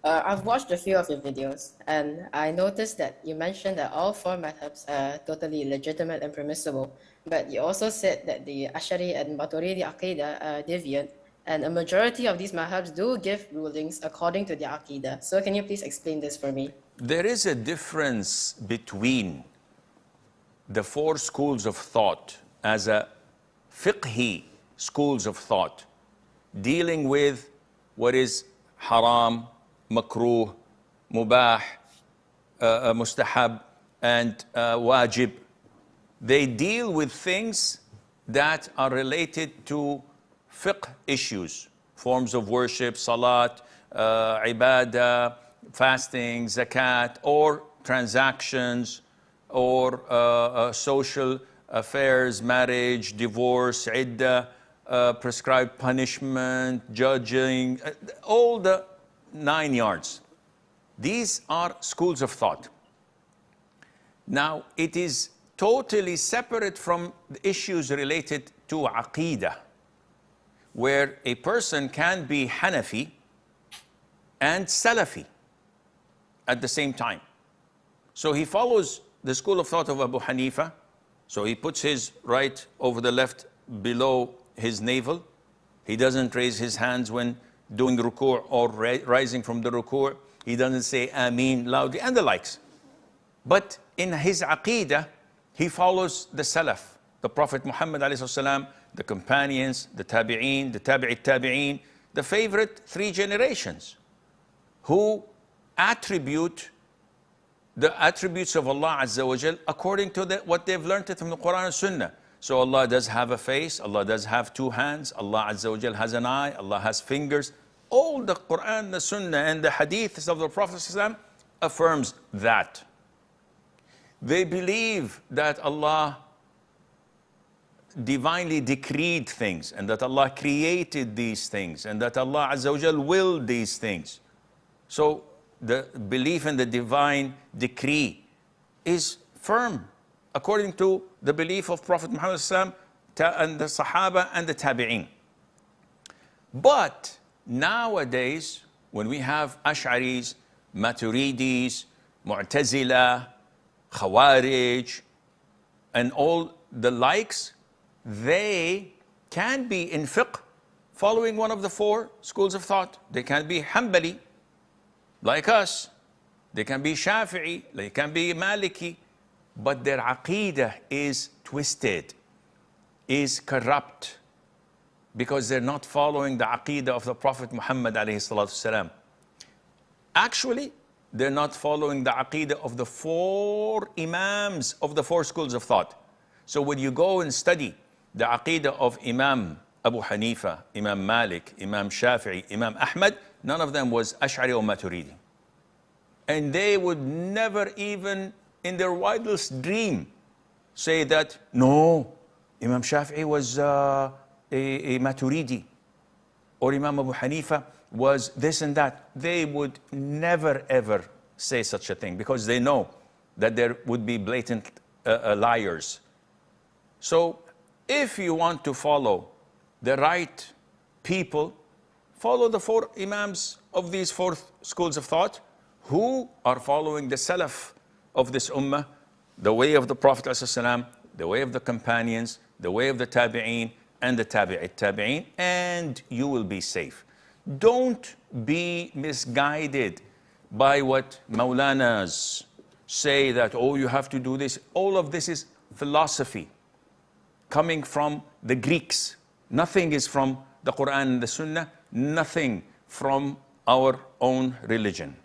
I've watched a few of your videos, and I noticed that you mentioned that all four madhabs are totally legitimate and permissible, but you also said that the Ashari and Maturidi Aqidah are deviant, and a majority of these madhabs do give rulings according to the Aqidah. So can you please explain this for me? There is a difference between the four schools of thought as a fiqhi schools of thought, dealing with what is haram, makruh, mubah, mustahab, and wajib. They deal with things that are related to fiqh issues, forms of worship, salat, ibadah, fasting, zakat, or transactions, or social affairs, marriage, divorce, iddah, prescribed punishment, judging, all the 9 yards. These are schools of thought. Now, it is totally separate from the issues related to aqidah, where a person can be Hanafi and Salafi at the same time. So he follows the school of thought of Abu Hanifa. So he puts his right over the left below his navel. He doesn't raise his hands when doing the ruku' or rising from the ruku'. He doesn't say Ameen loudly and the likes. But in his aqidah, he follows the Salaf, the Prophet Muhammad ﷺ, the companions, the tabi'een, the tabi'it tabi'een, the favorite 3 generations, who attribute the attributes of Allah Azza wa Jal according to what they've learned from the Quran and Sunnah. So Allah does have a face, Allah does have 2 hands, Allah Azza wa Jal has an eye, Allah has fingers. All the Quran, the Sunnah, and the Hadiths of the Prophet ﷺ affirms that. They believe that Allah divinely decreed things, and that Allah created these things, and that Allah Azza wa Jal willed these things. So the belief in the divine decree is firm according to the belief of Prophet Muhammad ﷺ and the Sahaba and the Tabi'een. But nowadays, when we have Asharis, Maturidis, Mu'tazila, Khawarij, and all the likes, they can be in fiqh following one of the 4 schools of thought. They can be Hanbali, like us. They can be Shafi'i, they can be Maliki, but their aqidah is twisted, is corrupt, because they're not following the aqidah of the Prophet Muhammad ﷺ. Actually, they're not following the aqidah of the 4 imams of the 4 schools of thought. So when you go and study the aqidah of Imam Abu Hanifa, Imam Malik, Imam Shafi'i, Imam Ahmad, none of them was Ash'ari or Maturidi. And they would never even in their wildest dream say that, no, Imam Shafi'i was a Maturidi, or Imam Abu Hanifa was this and that. They would never ever say such a thing, because they know that there would be blatant liars. So if you want to follow the right people, follow the 4 imams of these 4 schools of thought, who are following the Salaf of this ummah, the way of the Prophet ﷺ, the way of the companions, the way of the Tabi'een, and the Tabi'it Tabi'een, and you will be safe. Don't be misguided by what Maulanas say that, oh, you have to do this. All of this is philosophy coming from the Greeks. Nothing is from the Quran and the Sunnah, nothing from our own religion.